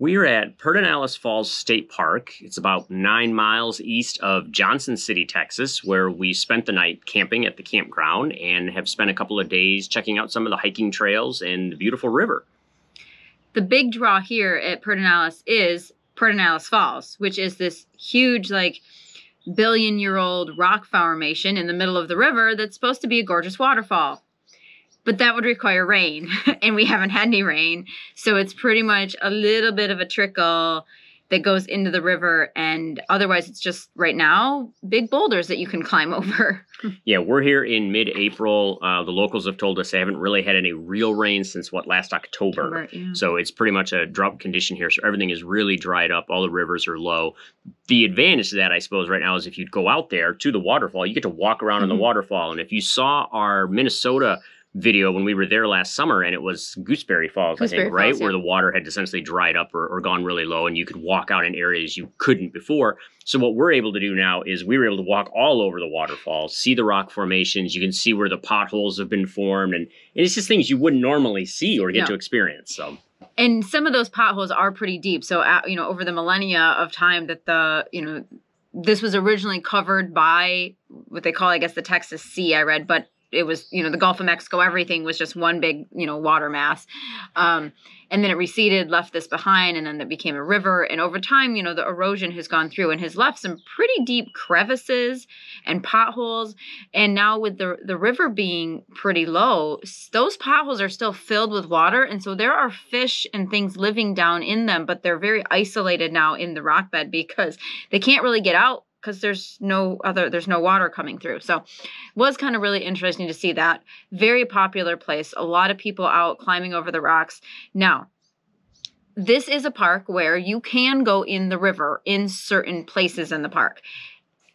We are at Pedernales Falls State Park. It's about 9 miles east of Johnson City, Texas, where we spent the night camping at the campground and have spent a couple of days checking out some of the hiking trails and the beautiful river. The big draw here at Pedernales is Pedernales Falls, which is this huge, billion-year-old rock formation in the middle of the river that's supposed to be a gorgeous waterfall. But that would require rain, and we haven't had any rain. So it's pretty much a little bit of a trickle that goes into the river, and otherwise it's just, right now, big boulders that you can climb over. Yeah, we're here in mid-April. The locals have told us they haven't really had any real rain since, last October. Yeah. So it's pretty much a drought condition here. So everything is really dried up. All the rivers are low. The advantage to that, I suppose, right now is if you'd go out there to the waterfall, you get to walk around in the waterfall. And if you saw our Minnesota video when we were there last summer, and it was Gooseberry Falls, I think, right? Falls, yeah. Where the water had essentially dried up or gone really low, and you could walk out in areas you couldn't before. So what we're able to do now is we were able to walk all over the waterfall, see the rock formations. You can see where the potholes have been formed, and it's just things you wouldn't normally see or get to experience. So. And some of those potholes are pretty deep. So, over the millennia of time that this was originally covered by what they call, I guess, the Texas Sea, I read, but it was, the Gulf of Mexico, everything was just one big, water mass. And then it receded, left this behind, and then it became a river. And over time, the erosion has gone through and has left some pretty deep crevices and potholes. And now with the river being pretty low, those potholes are still filled with water. And so there are fish and things living down in them, but they're very isolated now in the rock bed because they can't really get out, because there's no water coming through. So it was kind of really interesting to see that. Very popular place. A lot of people out climbing over the rocks. Now, this is a park where you can go in the river in certain places in the park.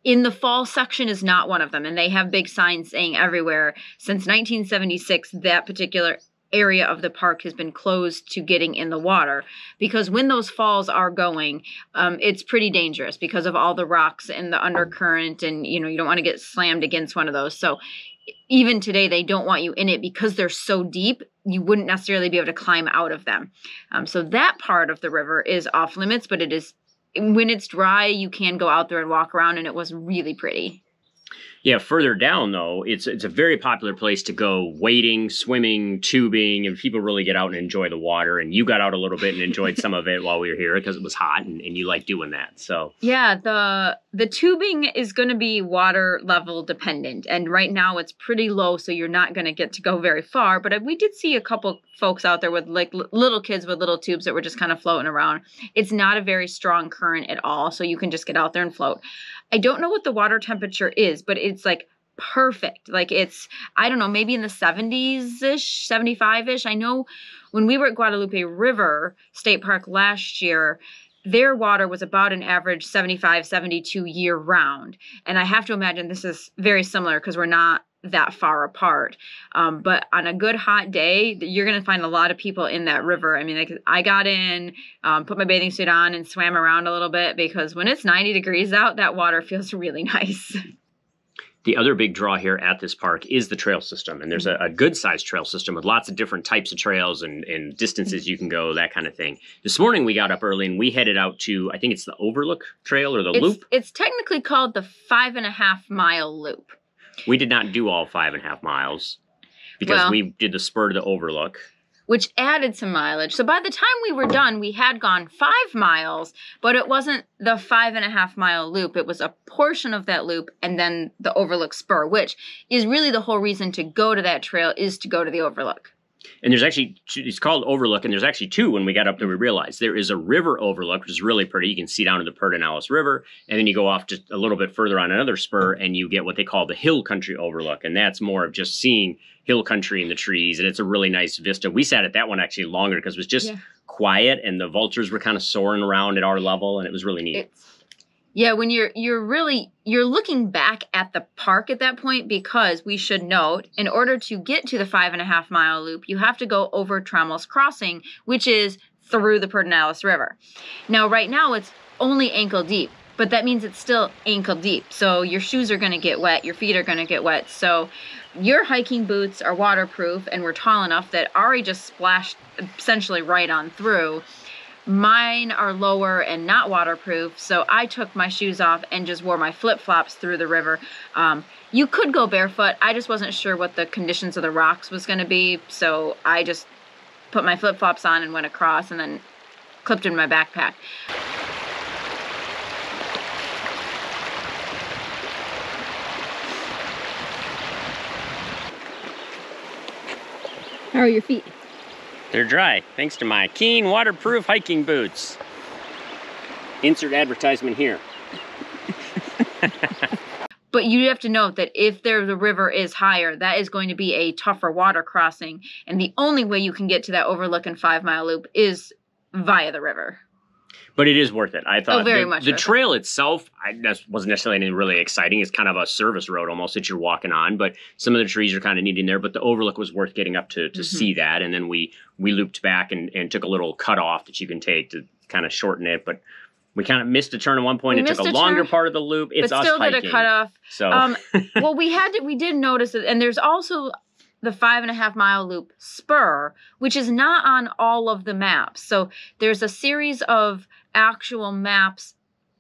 In the fall section is not one of them. And they have big signs saying everywhere since 1976, that particular area of the park has been closed to getting in the water, because when those falls are going, it's pretty dangerous because of all the rocks and the undercurrent, and you don't want to get slammed against one of those. So even today, they don't want you in it because they're so deep, you wouldn't necessarily be able to climb out of them. So that part of the river is off limits, but it is, when it's dry, you can go out there and walk around, and it was really pretty. Yeah, further down, though, it's a very popular place to go wading, swimming, tubing, and people really get out and enjoy the water. And you got out a little bit and enjoyed some of it while we were here because it was hot, and you like doing that. So yeah, the tubing is going to be water level dependent. And right now it's pretty low, so you're not going to get to go very far. But we did see a couple folks out there with little kids with little tubes that were just kind of floating around. It's not a very strong current at all, so you can just get out there and float. I don't know what the water temperature is, but it's perfect. It's, I don't know, maybe in the 70s-ish, 75-ish. I know when we were at Guadalupe River State Park last year, their water was about an average 75, 72 year round. And I have to imagine this is very similar because we're not that far apart. But on a good hot day, you're going to find a lot of people in that river. I mean, I got in, put my bathing suit on and swam around a little bit because when it's 90 degrees out, that water feels really nice. The other big draw here at this park is the trail system. And there's a good-sized trail system with lots of different types of trails and distances you can go, that kind of thing. This morning we got up early and we headed out to, I think it's the Overlook Trail or the Loop. It's technically called the 5.5 mile loop. We did not do all 5.5 miles because we did the spur to the Overlook, which added some mileage. So by the time we were done, we had gone 5 miles, but it wasn't the 5.5 mile loop. It was a portion of that loop and then the Overlook spur, which is really the whole reason to go to that trail is to go to the Overlook. And there's actually, it's called Overlook, and there's actually two. When we got up there, we realized there is a river overlook, which is really pretty. You can see down to the Pedernales River, and then you go off just a little bit further on another spur, and you get what they call the Hill Country Overlook, and that's more of just seeing hill country in the trees, and it's a really nice vista. We sat at that one actually longer because it was just quiet, and the vultures were kind of soaring around at our level, and it was really neat. Yeah, when you're looking back at the park at that point, because we should note, in order to get to the 5.5 mile loop, you have to go over Trommel's Crossing, which is through the Pedernales River. Now, right now, it's only ankle deep, but that means it's still ankle deep. So your shoes are going to get wet, your feet are going to get wet. So your hiking boots are waterproof and we're tall enough that Ari just splashed essentially right on through. Mine are lower and not waterproof, so I took my shoes off and just wore my flip-flops through the river. You could go barefoot. I just wasn't sure what the conditions of the rocks was going to be, so I just put my flip-flops on and went across and then clipped in my backpack. How are your feet? They're dry, thanks to my Keen waterproof hiking boots. Insert advertisement here. But you have to note that if the river is higher, that is going to be a tougher water crossing. And the only way you can get to that overlook and 5 Mile Loop is via the river. But it is worth it. I thought very much the trail itself that wasn't necessarily anything really exciting. It's kind of a service road almost that you're walking on, but some of the trees are kind of neat in there. But the overlook was worth getting up to see that. And then we looped back and took a little cut off that you can take to kind of shorten it. But we kind of missed a turn at one point. It took a longer part of the loop. It's but still us hiking. Did a cutoff. So well, we did notice it, and there's also the 5.5 Mile Loop spur, which is not on all of the maps. So there's a series of actual maps,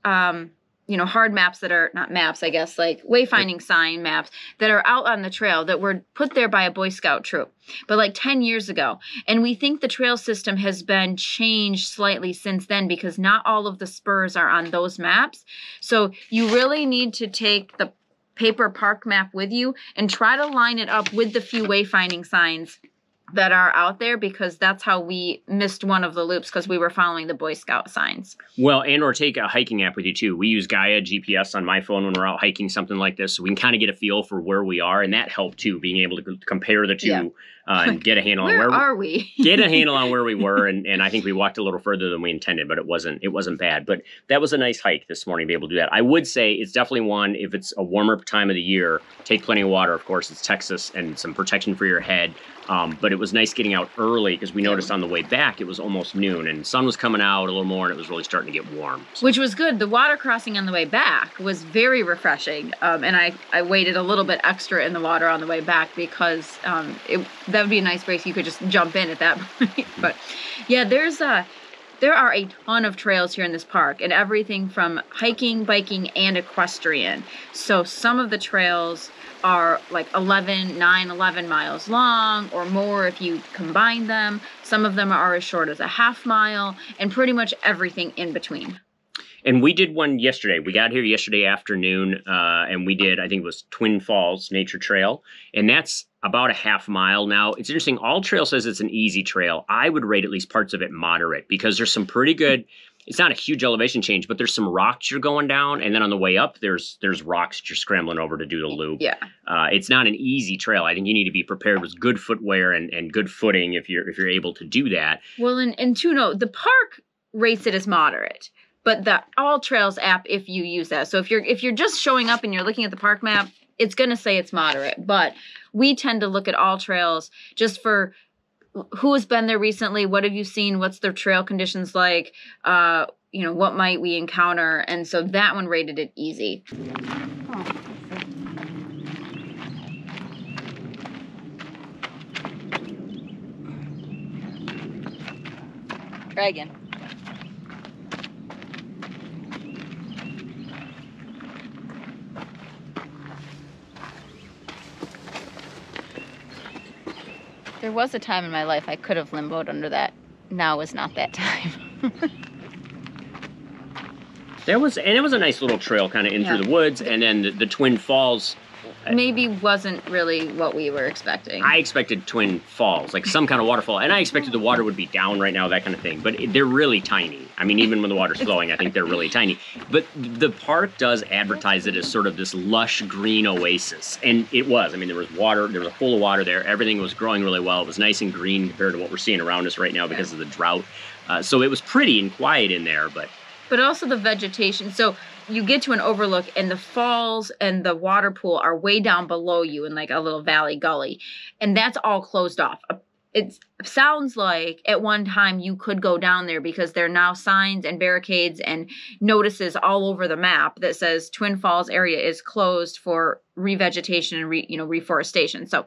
hard maps that are not maps, I guess, like wayfinding sign maps that are out on the trail that were put there by a Boy Scout troop, but like 10 years ago. And we think the trail system has been changed slightly since then because not all of the spurs are on those maps. So you really need to take the paper park map with you and try to line it up with the few wayfinding signs that are out there, because that's how we missed one of the loops, because we were following the Boy Scout signs. Well, and or take a hiking app with you too. We use Gaia GPS on my phone when we're out hiking something like this, so we can kind of get a feel for where we are, and that helped too, being able to compare the two and get a handle on where are we? Get a handle on where we were, and I think we walked a little further than we intended, but it wasn't bad. But that was a nice hike this morning to be able to do that. I would say it's definitely one, if it's a warmer time of the year, take plenty of water. Of course, it's Texas, and some protection for your head. But it was nice getting out early because we noticed on the way back it was almost noon and sun was coming out a little more and it was really starting to get warm. So. Which was good. The water crossing on the way back was very refreshing. And I waited a little bit extra in the water on the way back because that would be a nice place you could just jump in at that point. But yeah, there are a ton of trails here in this park, and everything from hiking, biking, and equestrian. So some of the trails are like 11 miles long or more if you combine them. Some of them are as short as a half mile, and pretty much everything in between. And we did one yesterday. We got here yesterday afternoon, and we did, I think it was Twin Falls Nature Trail, and that's about a half mile. Now, it's interesting. All Trail says it's an easy trail. I would rate at least parts of it moderate because there's some pretty good, it's not a huge elevation change, but there's some rocks you're going down, and then on the way up, there's rocks that you're scrambling over to do the loop. Yeah. It's not an easy trail. I think you need to be prepared with good footwear and good footing if you're able to do that. Well, and to note, the park rates it as moderate. But the All Trails app, if you use that. So if you're just showing up and you're looking at the park map, it's going to say it's moderate. But we tend to look at All Trails just for who has been there recently, what have you seen, what's their trail conditions like, what might we encounter. And so that one rated it easy. Oh. Try again. There was a time in my life I could have limboed under that. Now is not that time. It was a nice little trail kind of in through the woods, and then the Twin Falls. Maybe wasn't really what we were expecting. I expected Twin Falls, like some kind of waterfall, and I expected the water would be down right now, that kind of thing. But they're really tiny. I mean, even when the water's flowing, I think they're really tiny. But the park does advertise it as sort of this lush green oasis, and it was. I mean, there was water, there was a pool of water there. Everything was growing really well. It was nice and green compared to what we're seeing around us right now because of the drought. So it was pretty and quiet in there, but also the vegetation. So you get to an overlook and the falls and the water pool are way down below you in like a little valley gully. And that's all closed off. It sounds like at one time you could go down there because there are now signs and barricades and notices all over the map that says Twin Falls area is closed for revegetation and reforestation. So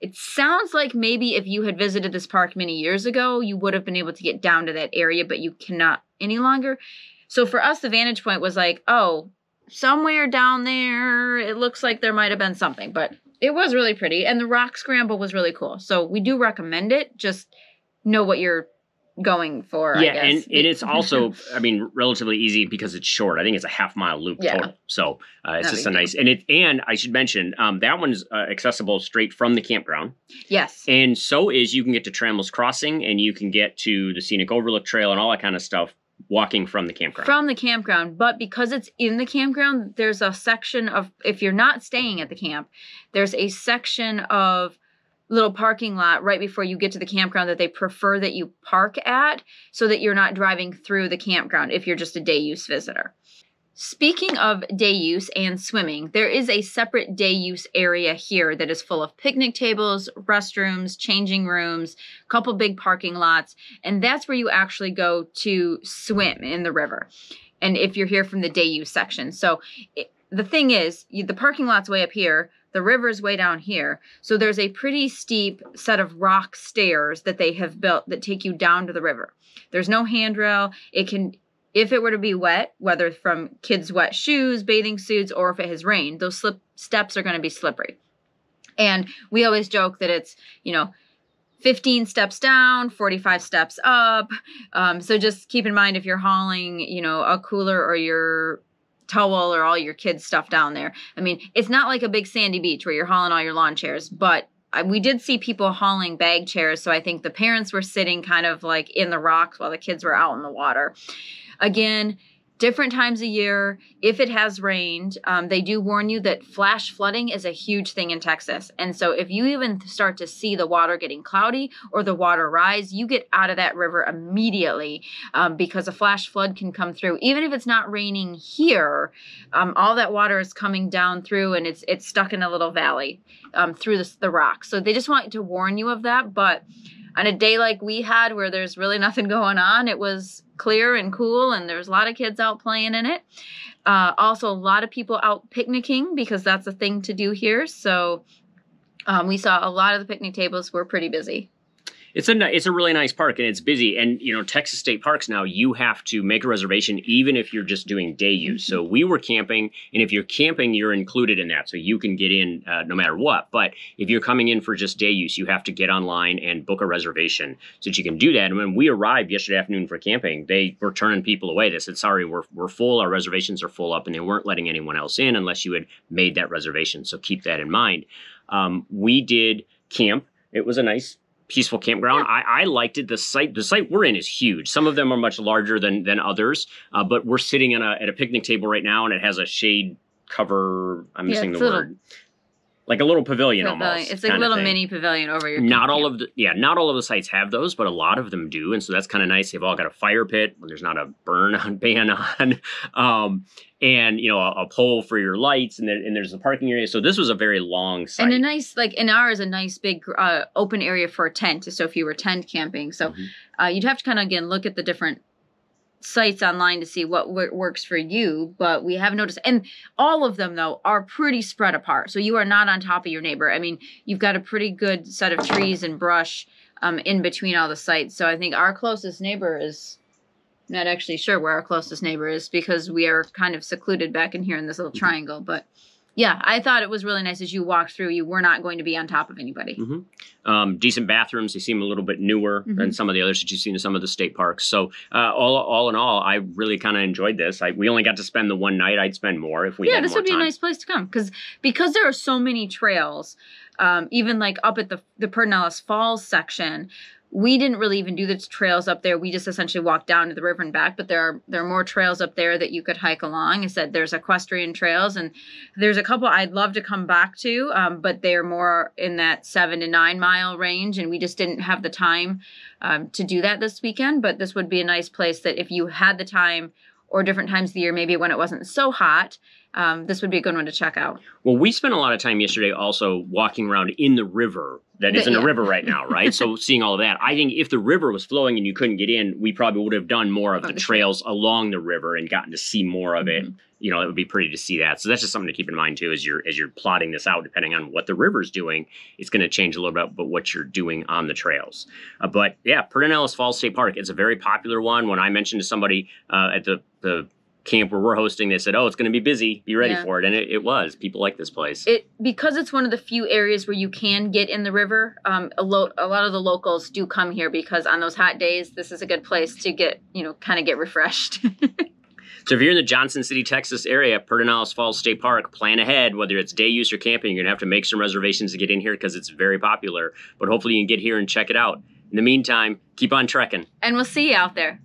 It sounds like maybe if you had visited this park many years ago, you would have been able to get down to that area, but you cannot any longer. So for us, the vantage point was like, oh, somewhere down there, it looks like there might have been something, but it was really pretty. And the rock scramble was really cool. So we do recommend it. Just know what you're going for, yeah, I guess. And it's also, I mean, relatively easy because it's short. I think it's a half-mile loop total. So it's just a nice, and I should mention, that one's accessible straight from the campground. Yes. And so you can get to Trammell's Crossing, and you can get to the Scenic Overlook Trail and all that kind of stuff walking from the campground. From the campground, but because it's in the campground, there's a section of, if you're not staying at the camp, there's a section of little parking lot right before you get to the campground that they prefer that you park at so that you're not driving through the campground if you're just a day use visitor. Speaking of day use and swimming, there is a separate day use area here that is full of picnic tables, restrooms, changing rooms, a couple big parking lots, and that's where you actually go to swim in the river. And if you're here from the day use section. So the thing is, the parking lot's way up here, the river's way down here. So there's a pretty steep set of rock stairs that they have built that take you down to the river. There's no handrail. It can, if it were to be wet, whether from kids' wet shoes, bathing suits, or if it has rained, those steps are going to be slippery. And we always joke that it's, 15 steps down, 45 steps up. So just keep in mind if you're hauling, a cooler or your towel or all your kids' stuff down there. I mean, it's not like a big sandy beach where you're hauling all your lawn chairs, but we did see people hauling bag chairs. So I think the parents were sitting kind of like in the rocks while the kids were out in the water. Again, different times a year. If it has rained, they do warn you that flash flooding is a huge thing in Texas. And so if you even start to see the water getting cloudy or the water rise, you get out of that river immediately because a flash flood can come through. Even if it's not raining here, all that water is coming down through and it's stuck in a little valley through the rocks. So they just want to warn you of that. But on a day like we had where there's really nothing going on, it was clear and cool, and there's a lot of kids out playing in it. Also, a lot of people out picnicking because that's a thing to do here. So we saw a lot of the picnic tables were pretty busy. It's a really nice park, and it's busy. And, Texas state parks now, you have to make a reservation even if you're just doing day use. So we were camping, and if you're camping, you're included in that. So you can get in no matter what. But if you're coming in for just day use, you have to get online and book a reservation so that you can do that. And when we arrived yesterday afternoon for camping, they were turning people away. They said, sorry, we're full. Our reservations are full up, and they weren't letting anyone else in unless you had made that reservation. So keep that in mind. We did camp. It was a nice, peaceful campground. Yeah. I liked it. The site we're in is huge. Some of them are much larger than others, but we're sitting at a picnic table right now, and it has a shade cover. I'm missing the word. Like a little pavilion almost. It's like a little mini pavilion over your Not all of the sites have those, but a lot of them do, and so that's kind of nice. They've all got a fire pit when there's not a burn ban on, and a pole for your lights, and there's a parking area. So this was a very long site, and a nice in ours a nice big open area for a tent. So if you were tent camping, so you'd have to kind of again look at the different sites online to see what works for you, but we have noticed, and all of them though are pretty spread apart, so you are not on top of your neighbor. I mean, you've got a pretty good set of trees and brush in between all the sites. So I think our closest neighbor is, I'm not actually sure where our closest neighbor is because we are kind of secluded back in here in this little triangle, but yeah, I thought it was really nice as you walked through. You were not going to be on top of anybody. Decent bathrooms. They seem a little bit newer than some of the others that you've seen in some of the state parks. So all in all, I really kind of enjoyed this. We only got to spend the one night. I'd spend more if we had more time. Yeah, this would be a nice place to come because there are so many trails, even like up at the Pedernales Falls section. We didn't really even do the trails up there. We just essentially walked down to the river and back, but there are more trails up there that you could hike along. I said there's equestrian trails, and there's a couple I'd love to come back to, but they're more in that 7 to 9 mile range, and we just didn't have the time to do that this weekend. But this would be a nice place that if you had the time or different times of the year, maybe when it wasn't so hot, this would be a good one to check out. Well, we spent a lot of time yesterday also walking around in the river that isn't a river right now, right? So seeing all of that. I think if the river was flowing and you couldn't get in, we probably would have done more of the trails along the river and gotten to see more of it. You know, it would be pretty to see that. So that's just something to keep in mind too as you're plotting this out. Depending on what the river's doing, it's going to change a little bit, but what you're doing on the trails. But yeah, Pedernales Falls State Park. It's a very popular one. When I mentioned to somebody at the camp where we're hosting, they said, "Oh, it's going to be busy. Be ready for it." And it was. People like this place. Because it's one of the few areas where you can get in the river. A lot of the locals do come here because on those hot days, this is a good place to get, kind of get refreshed. So if you're in the Johnson City, Texas area, Pedernales Falls State Park, plan ahead. Whether it's day use or camping, you're going to have to make some reservations to get in here because it's very popular. But hopefully you can get here and check it out. In the meantime, keep on trekking. And we'll see you out there.